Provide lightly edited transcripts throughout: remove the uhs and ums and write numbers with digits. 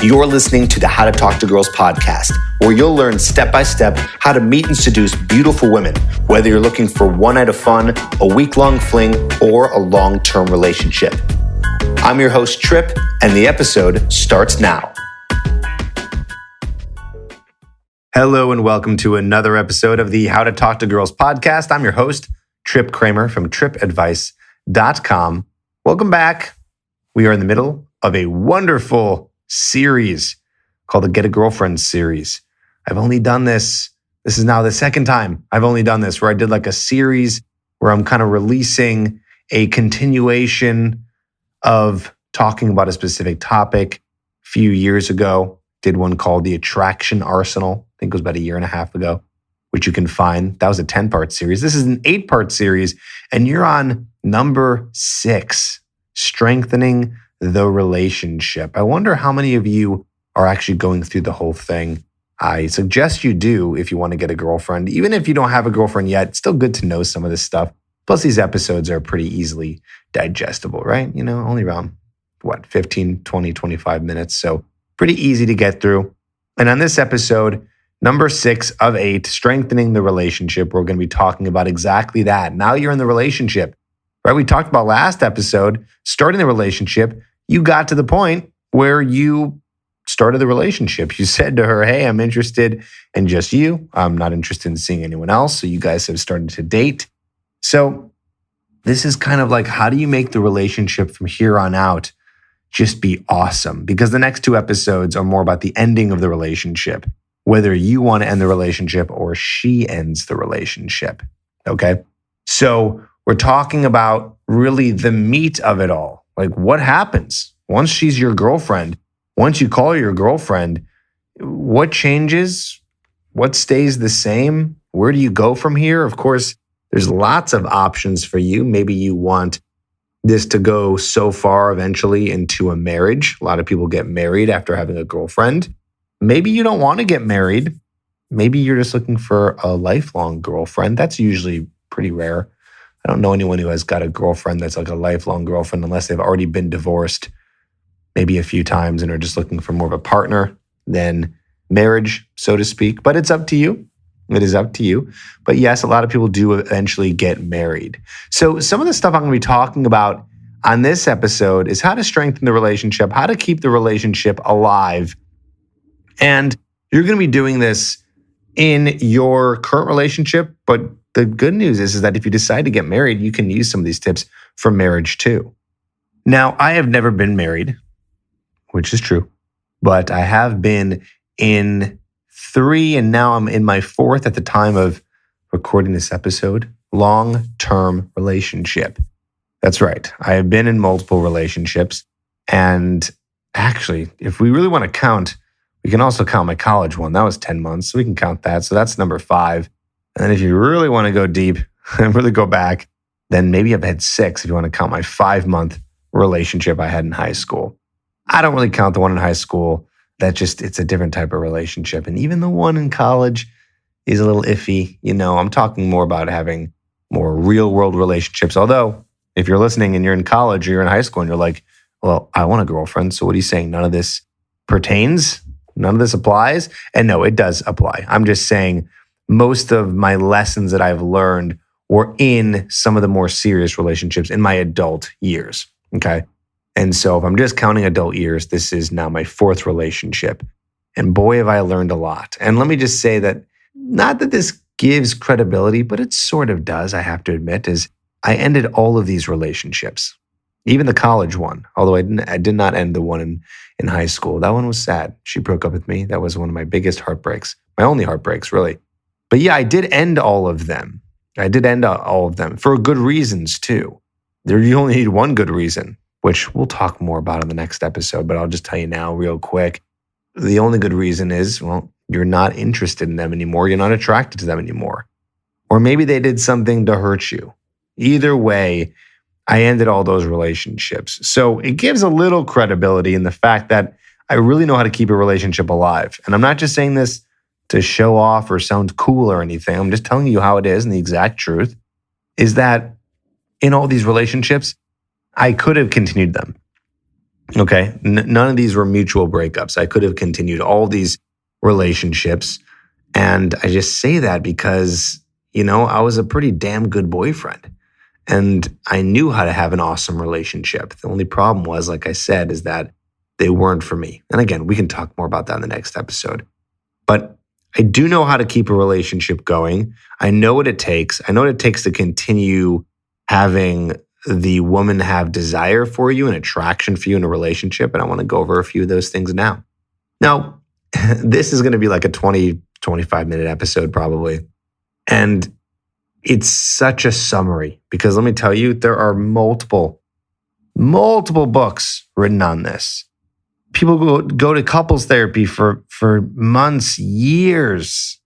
You're listening to the How to Talk to Girls podcast, where you'll learn step-by-step how to meet and seduce beautiful women, whether you're looking for one night of fun, a week-long fling, or a long-term relationship. I'm your host, Trip, and the episode starts now. Hello and welcome to another episode of the How to Talk to Girls podcast. I'm your host, Trip Kramer from tripadvice.com. Welcome back. We are in the middle of a wonderful series called the Get a Girlfriend series. I've only done this. This is now the second time I've only done this, where I did like a series where I'm kind of releasing a continuation of talking about a specific topic. A few years ago, did one called The Attraction Arsenal. I think it was about a year and a half ago, which you can find. That was a 10-part series. This is an 8-part series, and you're on number 6. Strengthening the relationship. I wonder how many of you are actually going through the whole thing. I suggest you do if you want to get a girlfriend. Even if you don't have a girlfriend yet, it's still good to know some of this stuff. Plus, these episodes are pretty easily digestible, right? You know, only around, 15, 20, 25 minutes. So pretty easy to get through. And on this episode, number 6 of 8, strengthening the relationship, we're going to be talking about exactly that. Now you're in the relationship. Right, we talked about last episode, starting the relationship. You got to the point where you started the relationship. You said to her, hey, I'm interested in just you. I'm not interested in seeing anyone else. So you guys have started to date. So this is kind of like, how do you make the relationship from here on out just be awesome? Because the next 2 episodes are more about the ending of the relationship, whether you want to end the relationship or she ends the relationship. Okay, so we're talking about really the meat of it all. Like, what happens once she's your girlfriend? Once you call her your girlfriend, what changes? What stays the same? Where do you go from here? Of course, there's lots of options for you. Maybe you want this to go so far eventually into a marriage. A lot of people get married after having a girlfriend. Maybe you don't want to get married. Maybe you're just looking for a lifelong girlfriend. That's usually pretty rare. I don't know anyone who has got a girlfriend that's like a lifelong girlfriend unless they've already been divorced maybe a few times and are just looking for more of a partner than marriage, so to speak. But it's up to you. It is up to you. But yes, a lot of people do eventually get married. So some of the stuff I'm going to be talking about on this episode is how to strengthen the relationship, how to keep the relationship alive. And you're going to be doing this in your current relationship, but the good news is that if you decide to get married, you can use some of these tips for marriage too. Now, I have never been married, which is true, but I have been in 3, and now I'm in my 4th at the time of recording this episode, long-term relationship. That's right. I have been in multiple relationships. And actually, if we really want to count, we can also count my college one. That was 10 months, so we can count that. So that's number 5. And then if you really want to go deep and really go back, then maybe I've had 6 if you want to count my 5-month relationship I had in high school. I don't really count the one in high school. It's a different type of relationship. And even the one in college is a little iffy. You know, I'm talking more about having more real world relationships. Although if you're listening and you're in college or you're in high school and you're like, well, I want a girlfriend. So what are you saying? None of this pertains? None of this applies? And no, it does apply. I'm just saying, most of my lessons that I've learned were in some of the more serious relationships in my adult years, okay? And so if I'm just counting adult years, this is now my 4th relationship. And boy, have I learned a lot. And let me just say that, not that this gives credibility, but it sort of does, I have to admit, is I ended all of these relationships, even the college one, although I did not end the one in high school. That one was sad. She broke up with me. That was one of my biggest heartbreaks, my only heartbreaks, really. But yeah, I did end all of them. I did end all of them for good reasons too. You only need one good reason, which we'll talk more about in the next episode, but I'll just tell you now real quick. The only good reason is, well, you're not interested in them anymore. You're not attracted to them anymore. Or maybe they did something to hurt you. Either way, I ended all those relationships. So it gives a little credibility in the fact that I really know how to keep a relationship alive. And I'm not just saying this to show off or sound cool or anything. I'm just telling you how it is, and the exact truth is that in all these relationships, I could have continued them. Okay. None of these were mutual breakups. I could have continued all these relationships. And I just say that because, I was a pretty damn good boyfriend. And I knew how to have an awesome relationship. The only problem was, like I said, is that they weren't for me. And again, we can talk more about that in the next episode. But I do know how to keep a relationship going. I know what it takes. I know what it takes to continue having the woman have desire for you and attraction for you in a relationship. And I want to go over a few of those things now. Now, this is going to be like a 20, 25-minute episode probably. And it's such a summary because let me tell you, there are multiple books written on this. People go to couples therapy for months, years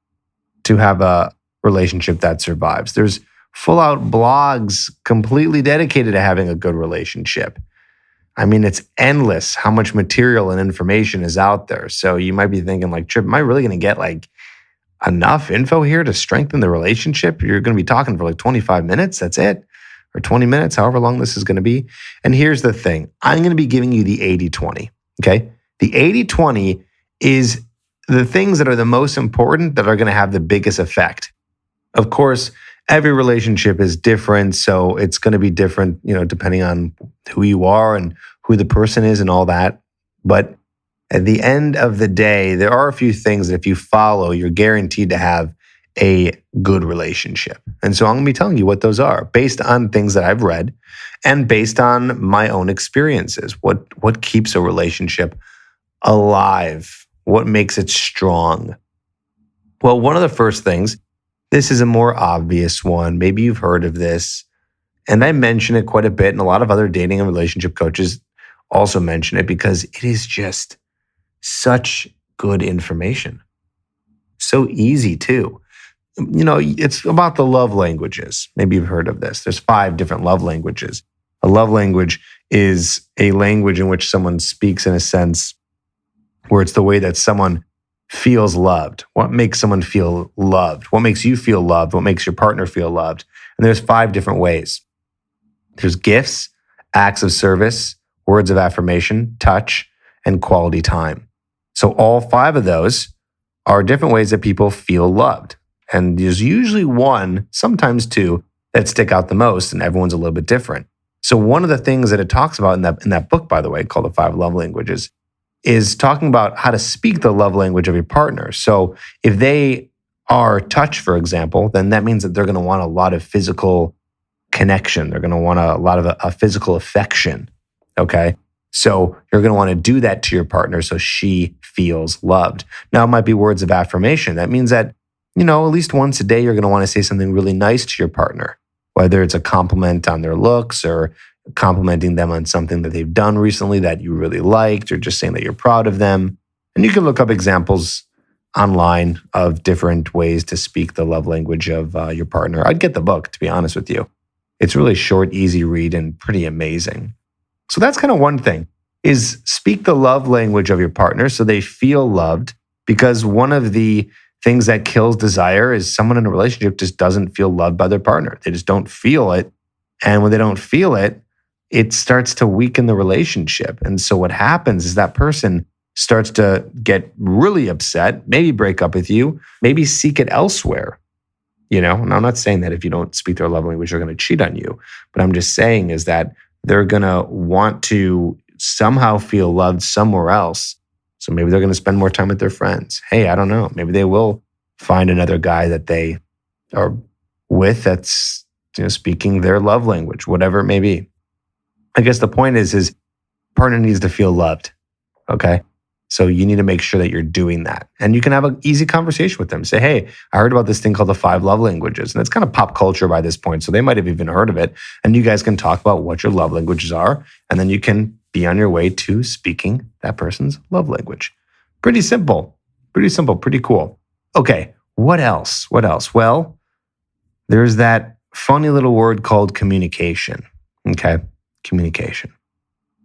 to have a relationship that survives. There's full out blogs completely dedicated to having a good relationship. I mean, it's endless how much material and information is out there. So you might be thinking like, Trip, am I really going to get like enough info here to strengthen the relationship? You're going to be talking for like 25 minutes. That's it. Or 20 minutes, however long this is going to be. And here's the thing. I'm going to be giving you the 80-20. Okay. The 80-20 is the things that are the most important that are going to have the biggest effect. Of course, every relationship is different. So it's going to be different, depending on who you are and who the person is and all that. But at the end of the day, there are a few things that if you follow, you're guaranteed to have a good relationship. And so I'm going to be telling you what those are based on things that I've read and based on my own experiences. What keeps a relationship alive? What makes it strong? Well, one of the first things, this is a more obvious one. Maybe you've heard of this. And I mention it quite a bit. And a lot of other dating and relationship coaches also mention it because it is just such good information. So easy too. It's about the love languages. Maybe you've heard of this. There's 5 different love languages. A love language is a language in which someone speaks in a sense where it's the way that someone feels loved. What makes someone feel loved? What makes you feel loved? What makes your partner feel loved? And there's 5 different ways. There's gifts, acts of service, words of affirmation, touch, and quality time. So all 5 of those are different ways that people feel loved. And there's usually 1, sometimes 2, that stick out the most, and everyone's a little bit different. So one of the things that it talks about in that book, by the way, called The 5 Love Languages, is talking about how to speak the love language of your partner. So if they are touch, for example, then that means that they're going to want a lot of physical connection. They're going to want a lot of a physical affection. Okay. So you're going to want to do that to your partner so she feels loved. Now, it might be words of affirmation. That means that, at least once a day, you're going to want to say something really nice to your partner, whether it's a compliment on their looks or complimenting them on something that they've done recently that you really liked, or just saying that you're proud of them. And you can look up examples online of different ways to speak the love language of your partner. I'd get the book, to be honest with you. It's really short, easy read, and pretty amazing. So that's kind of one thing, is speak the love language of your partner so they feel loved, because one of the things that kills desire is someone in a relationship just doesn't feel loved by their partner. They just don't feel it. And when they don't feel it, it starts to weaken the relationship. And so what happens is that person starts to get really upset, maybe break up with you, maybe seek it elsewhere. And I'm not saying that if you don't speak their love language, they're going to cheat on you. But I'm just saying is that they're going to want to somehow feel loved somewhere else. So maybe they're going to spend more time with their friends. Hey, I don't know. Maybe they will find another guy that they are with that's speaking their love language, whatever it may be. I guess the point is his partner needs to feel loved. Okay. So you need to make sure that you're doing that. And you can have an easy conversation with them. Say, hey, I heard about this thing called the 5 love languages. And it's kind of pop culture by this point. So they might have even heard of it. And you guys can talk about what your love languages are. And then you can be on your way to speaking that person's love language. Pretty simple, pretty cool. Okay, what else? Well, there's that funny little word called communication. Okay, communication.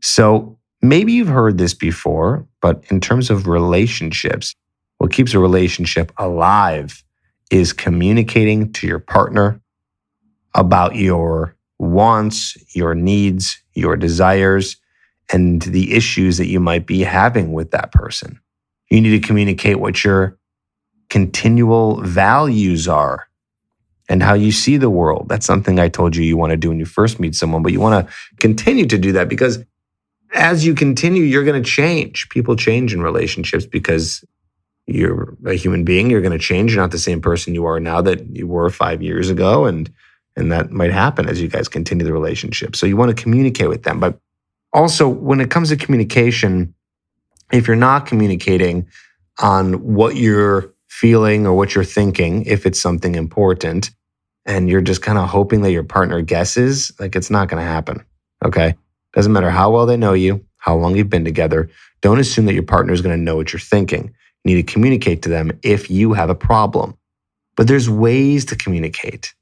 So maybe you've heard this before, but in terms of relationships, what keeps a relationship alive is communicating to your partner about your wants, your needs, your desires, and the issues that you might be having with that person. You need to communicate what your continual values are and how you see the world. That's something I told you want to do when you first meet someone, but you want to continue to do that because as you continue, you're going to change. People change in relationships because you're a human being. You're going to change. You're not the same person you are now that you were 5 years ago. And that might happen as you guys continue the relationship. So you want to communicate with them. But also, when it comes to communication, if you're not communicating on what you're feeling or what you're thinking, if it's something important, and you're just kind of hoping that your partner guesses, like it's not going to happen, okay? Doesn't matter how well they know you, how long you've been together. Don't assume that your partner is going to know what you're thinking. You need to communicate to them if you have a problem. But there's ways to communicate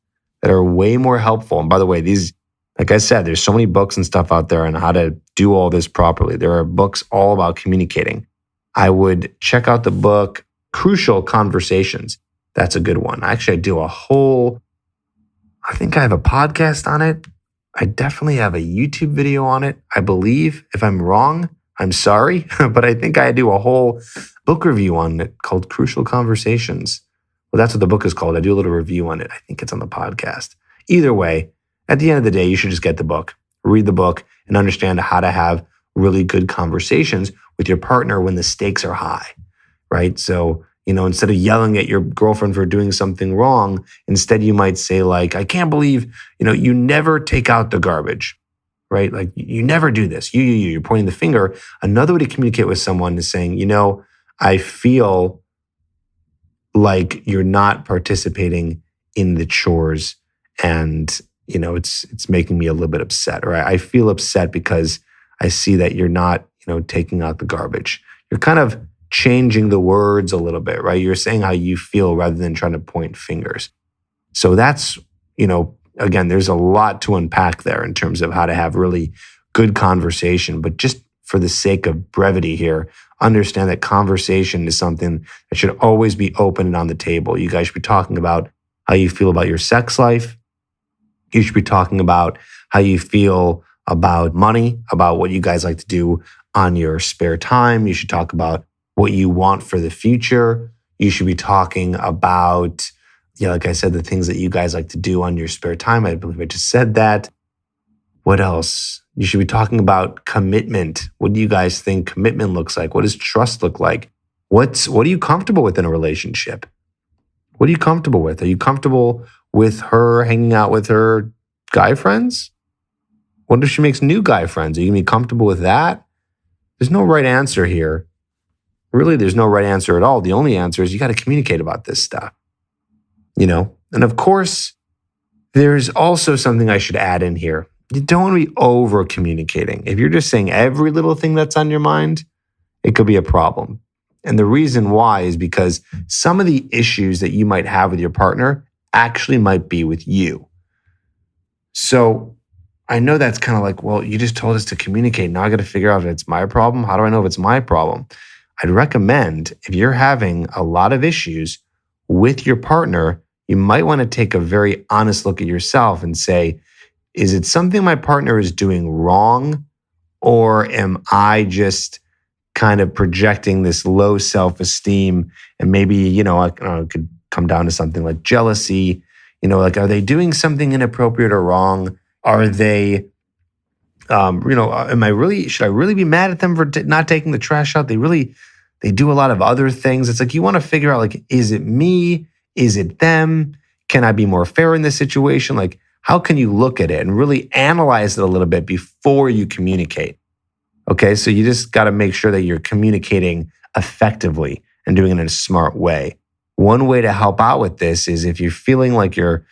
that are way more helpful. And by the way, these, like I said, there's so many books and stuff out there on how to do all this properly. There are books all about communicating. I would check out the book, Crucial Conversations. That's a good one. Actually, I think I have a podcast on it. I definitely have a YouTube video on it. I believe. If I'm wrong, I'm sorry. But I think I do a whole book review on it called Crucial Conversations. Well, that's what the book is called. I do a little review on it. I think it's on the podcast. Either way, at the end of the day, you should just get the book, read the book, and understand how to have really good conversations with your partner when the stakes are high, right? So, instead of yelling at your girlfriend for doing something wrong, instead you might say like, I can't believe, you never take out the garbage, right? Like you never do this. You're pointing the finger. Another way to communicate with someone is saying, I feel like you're not participating in the chores and, it's making me a little bit upset, or I feel upset because I see that you're not, taking out the garbage. You're kind of changing the words a little bit, right? You're saying how you feel rather than trying to point fingers. So that's, again, there's a lot to unpack there in terms of how to have really good conversation. But just for the sake of brevity here, understand that conversation is something that should always be open and on the table. You guys should be talking about how you feel about your sex life. You should be talking about how you feel about money, about what you guys like to do on your spare time. You should talk about what you want for the future. You should be talking about, like I said, the things that you guys like to do on your spare time. I believe I just said that. What else? You should be talking about commitment. What do you guys think commitment looks like? What does trust look like? What are you comfortable with in a relationship? What are you comfortable with? Are you comfortable with her hanging out with her guy friends? What if she makes new guy friends? Are you going to be comfortable with that? There's no right answer here. Really, there's no right answer at all. The only answer is you got to communicate about this stuff, And of course, there's also something I should add in here. You don't want to be over communicating. If you're just saying every little thing that's on your mind, it could be a problem. And the reason why is because some of the issues that you might have with your partner actually might be with you. So I know that's kind of like, well, you just told us to communicate. Now I got to figure out if it's my problem. How do I know if it's my problem? I'd recommend if you're having a lot of issues with your partner, you might want to take a very honest look at yourself and say, is it something my partner is doing wrong? Or am I just kind of projecting this low self-esteem? And maybe, it could come down to something like jealousy. Like, are they doing something inappropriate or wrong? Are they, should I really be mad at them for not taking the trash out? They do a lot of other things. It's like, you want to figure out, like, is it me? Is it them? Can I be more fair in this situation? Like, how can you look at it and really analyze it a little bit before you communicate? Okay, so you just got to make sure that you're communicating effectively and doing it in a smart way. One way to help out with this is if you're feeling like you're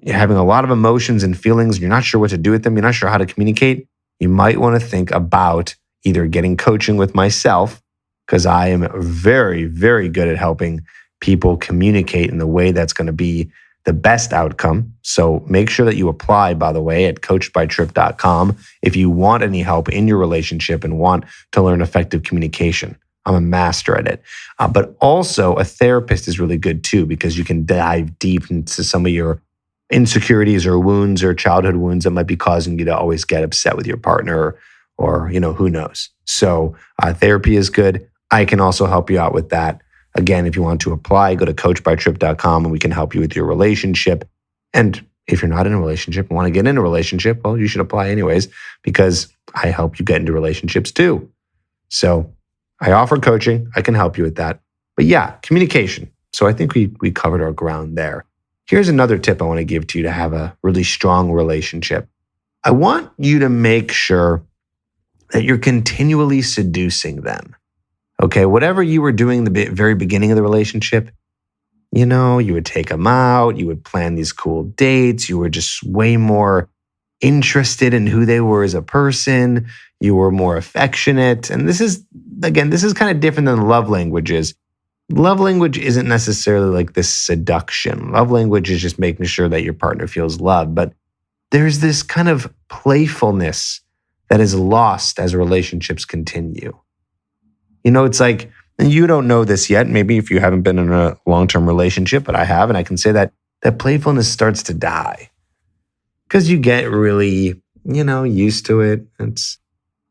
having a lot of emotions and feelings, you're not sure what to do with them, you're not sure how to communicate, you might want to think about either getting coaching with myself, because I am very, very good at helping people communicate in the way that's going to be the best outcome. So make sure that you apply, by the way, at coachedbytrip.com if you want any help in your relationship and want to learn effective communication. I'm a master at it. But also a therapist is really good too, because you can dive deep into some of your insecurities or wounds or childhood wounds that might be causing you to always get upset with your partner or, who knows? So therapy is good. I can also help you out with that. Again, if you want to apply, go to coachbytrip.com and we can help you with your relationship. And if you're not in a relationship and want to get in a relationship, well, you should apply anyways, because I help you get into relationships too. So I offer coaching. I can help you with that. But yeah, communication. So I think we covered our ground there. Here's another tip I want to give to you to have a really strong relationship. I want you to make sure that you're continually seducing them. Okay, whatever you were doing the very beginning of the relationship, you would take them out, you would plan these cool dates, you were just way more interested in who they were as a person, you were more affectionate. And this is kind of different than love languages. Love language isn't necessarily like this seduction. Love language is just making sure that your partner feels loved. But there's this kind of playfulness that is lost as relationships continue. It's like, and you don't know this yet, maybe if you haven't been in a long-term relationship, but I have, and I can say that playfulness starts to die because you get really, used to it.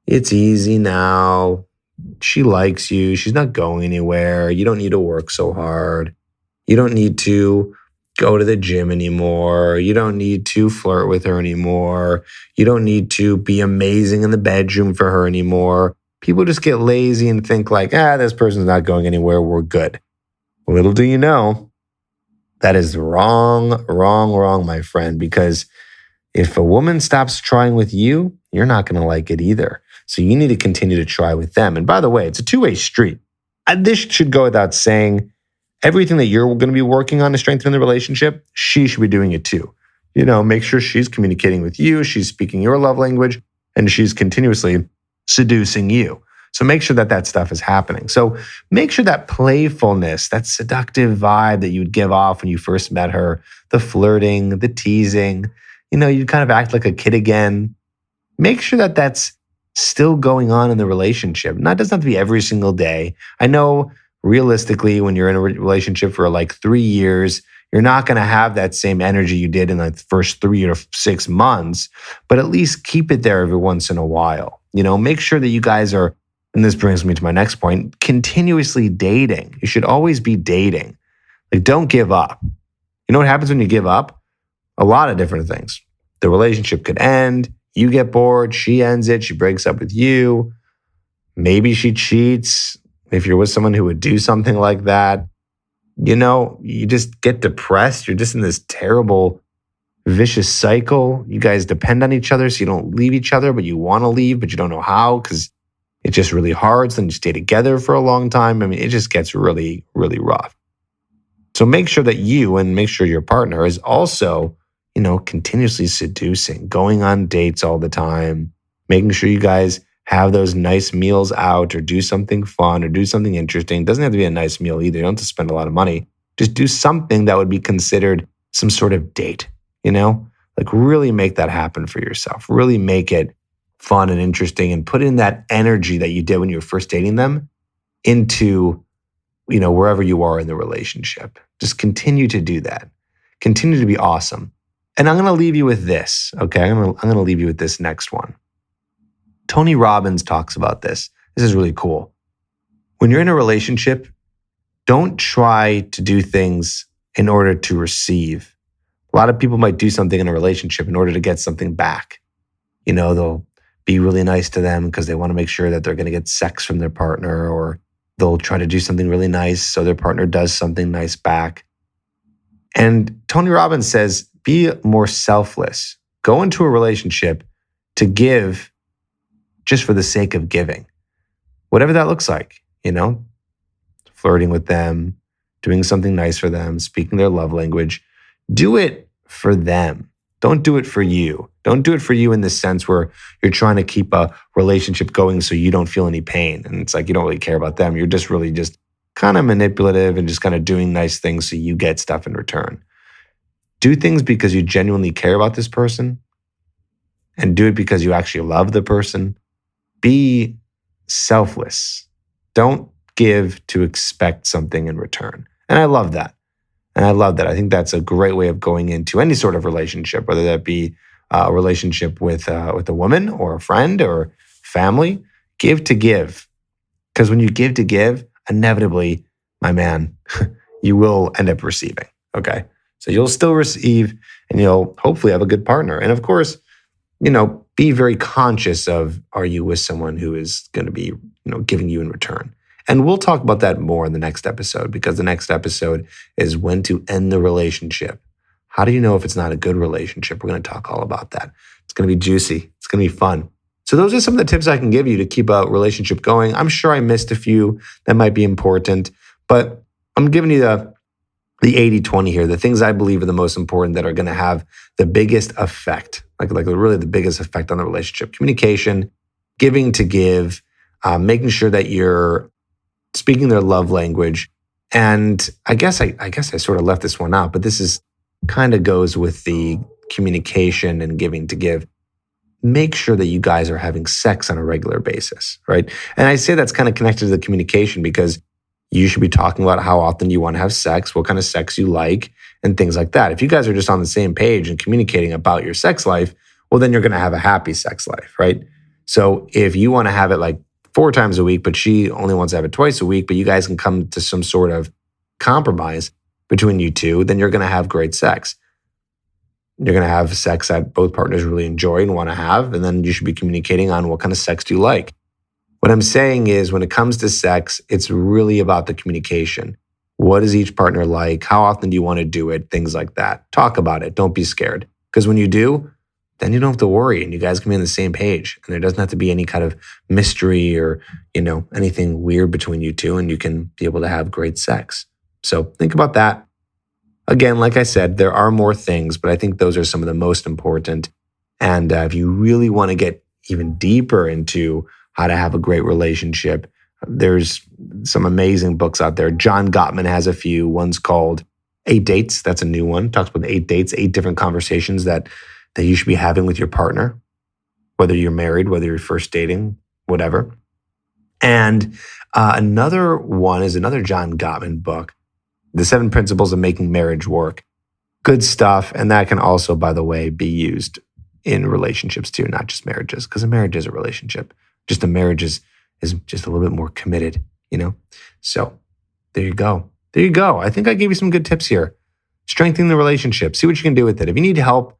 It's easy now. She likes you. She's not going anywhere. You don't need to work so hard. You don't need to go to the gym anymore. You don't need to flirt with her anymore. You don't need to be amazing in the bedroom for her anymore. People just get lazy and think like, this person's not going anywhere. We're good. Little do you know, that is wrong, my friend, because if a woman stops trying with you, you're not going to like it either. So you need to continue to try with them. And by the way, it's a two-way street. This should go without saying. Everything that you're going to be working on to strengthen the relationship, she should be doing it too. Make sure she's communicating with you, she's speaking your love language, and she's continuously seducing you. So make sure that stuff is happening. So make sure that playfulness, that seductive vibe that you would give off when you first met her, the flirting, the teasing, you kind of act like a kid again. Make sure that that's still going on in the relationship. Not doesn't have to be every single day. I know realistically, when you're in a relationship for like 3 years, you're not going to have that same energy you did in the first 3 or 6 months, but at least keep it there every once in a while. Make sure that you guys are, and this brings me to my next point, continuously dating. You should always be dating. Like, don't give up. You know what happens when you give up? A lot of different things. The relationship could end. You get bored. She ends it. She breaks up with you. Maybe she cheats. If you're with someone who would do something like that, you just get depressed. You're just in this terrible, vicious cycle. You guys depend on each other, so you don't leave each other, but you want to leave, but you don't know how because it's just really hard. So then you stay together for a long time. I mean, it just gets really, really rough. So make sure that you and make sure your partner is also, continuously seducing, going on dates all the time, making sure you guys have those nice meals out or do something fun or do something interesting. It doesn't have to be a nice meal either. You don't have to spend a lot of money. Just do something that would be considered some sort of date, Like really make that happen for yourself. Really make it fun and interesting and put in that energy that you did when you were first dating them into, wherever you are in the relationship. Just continue to do that. Continue to be awesome. And I'm going to leave you with this, okay? I'm going to leave you with this next one. Tony Robbins talks about this. This is really cool. When you're in a relationship, don't try to do things in order to receive. A lot of people might do something in a relationship in order to get something back. They'll be really nice to them because they want to make sure that they're going to get sex from their partner, or they'll try to do something really nice so their partner does something nice back. And Tony Robbins says, be more selfless. Go into a relationship to give just for the sake of giving. Whatever that looks like, flirting with them, doing something nice for them, speaking their love language. Do it for them. Don't do it for you. Don't do it for you in the sense where you're trying to keep a relationship going so you don't feel any pain. And it's like you don't really care about them. You're just really just kind of manipulative and just kind of doing nice things so you get stuff in return. Do things because you genuinely care about this person, and do it because you actually love the person. Be selfless. Don't give to expect something in return. And I love that. I think that's a great way of going into any sort of relationship, whether that be a relationship with a woman or a friend or family, give to give. Because when you give to give, inevitably, my man, you will end up receiving. Okay. So you'll still receive and you'll hopefully have a good partner. And of course, be very conscious of, are you with someone who is going to be, giving you in return? And we'll talk about that more in the next episode, because the next episode is when to end the relationship. How do you know if it's not a good relationship? We're going to talk all about that. It's going to be juicy. It's going to be fun. So those are some of the tips I can give you to keep a relationship going. I'm sure I missed a few that might be important, but I'm giving you the 80-20 here, the things I believe are the most important that are going to have the biggest effect, like really the biggest effect on the relationship. Communication, giving to give, making sure that you're speaking their love language. And I guess I sort of left this one out, but this is kind of goes with the communication and giving to give. Make sure that you guys are having sex on a regular basis, right? And I say that's kind of connected to the communication because you should be talking about how often you want to have sex, what kind of sex you like, and things like that. If you guys are just on the same page and communicating about your sex life, well, then you're going to have a happy sex life, right? So if you want to have it like 4 times a week, but she only wants to have it twice a week, but you guys can come to some sort of compromise between you two, then you're going to have great sex. You're going to have sex that both partners really enjoy and want to have, and then you should be communicating on what kind of sex do you like. What I'm saying is when it comes to sex, it's really about the communication. What does each partner like? How often do you want to do it? Things like that. Talk about it. Don't be scared. Because when you do, then you don't have to worry and you guys can be on the same page. And there doesn't have to be any kind of mystery or, anything weird between you two, and you can be able to have great sex. So think about that. Again, like I said, there are more things, but I think those are some of the most important. And if you really want to get even deeper into how to have a great relationship, there's some amazing books out there. John Gottman has a few. One's called 8 Dates. That's a new one. Talks about 8 dates, 8 different conversations that you should be having with your partner, whether you're married, whether you're first dating, whatever. And another one is another John Gottman book, The 7 Principles of Making Marriage Work. Good stuff. And that can also, by the way, be used in relationships too, not just marriages, because a marriage is a relationship. Just a marriage is just a little bit more committed, So there you go. There you go. I think I gave you some good tips here. Strengthen the relationship. See what you can do with it. If you need help,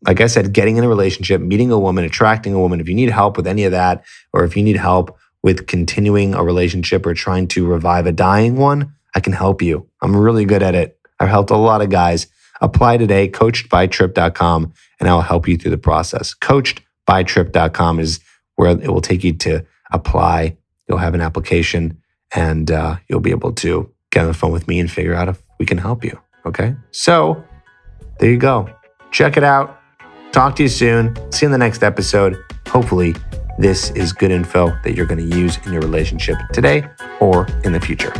like I said, getting in a relationship, meeting a woman, attracting a woman, if you need help with any of that, or if you need help with continuing a relationship or trying to revive a dying one, I can help you. I'm really good at it. I've helped a lot of guys. Apply today, coachedbytrip.com, and I'll help you through the process. Coachedbytrip.com is where it will take you to apply. You'll have an application and you'll be able to get on the phone with me and figure out if we can help you. Okay? So there you go. Check it out. Talk to you soon. See you in the next episode. Hopefully, this is good info that you're going to use in your relationship today or in the future.